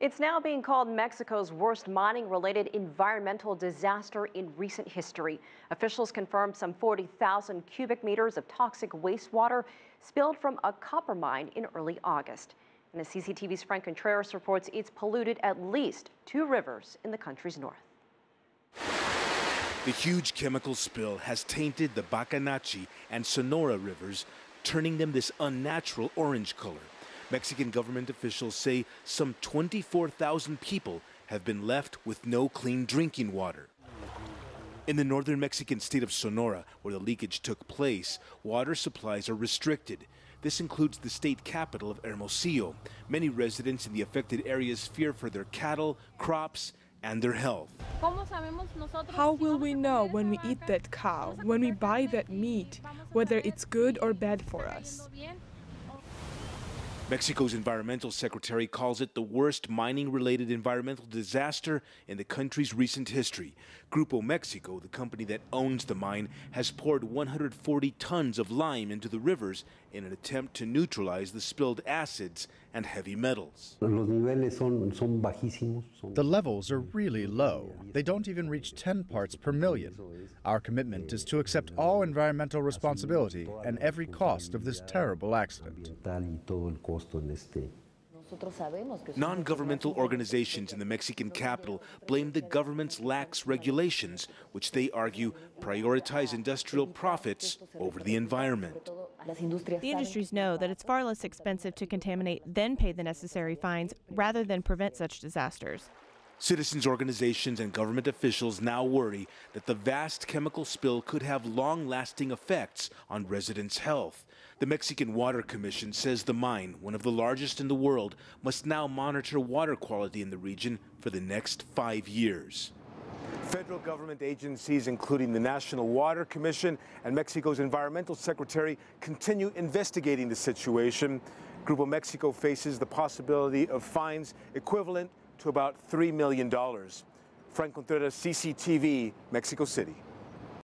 It's now being called Mexico's worst mining-related environmental disaster in recent history. Officials confirmed some 40,000 cubic meters of toxic wastewater spilled from a copper mine in early August. And as CCTV's Franc Contreras reports, it's polluted at least 2 rivers in the country's north. The huge chemical spill has tainted the Bacanachi and Sonora rivers, turning them this unnatural orange color. Mexican government officials say some 24,000 people have been left with no clean drinking water. In the northern Mexican state of Sonora, where the leakage took place, water supplies are restricted. This includes the state capital of Hermosillo. Many residents in the affected areas fear for their cattle, crops, and their health. How will we know when we eat that cow, when we buy that meat, whether it's good or bad for us? Mexico's environmental secretary calls it the worst mining-related environmental disaster in the country's recent history. Grupo Mexico, the company that owns the mine, has poured 140 tons of lime into the rivers in an attempt to neutralize the spilled acids and heavy metals. The levels are really low. They don't even reach 10 parts per million. Our commitment is to accept all environmental responsibility and every cost of this terrible accident. Non-governmental organizations in the Mexican capital blame the government's lax regulations, which they argue prioritize industrial profits over the environment. The industries know that it's far less expensive to contaminate than pay the necessary fines rather than prevent such disasters. Citizens' organizations and government officials now worry that the vast chemical spill could have long-lasting effects on residents' health. The Mexican Water Commission says the mine, one of the largest in the world, must now monitor water quality in the region for the next 5 years. Federal government agencies, including the National Water Commission and Mexico's Environmental Secretary, continue investigating the situation. Grupo Mexico faces the possibility of fines equivalent to about $3 million. Franc Contreras, CCTV, Mexico City.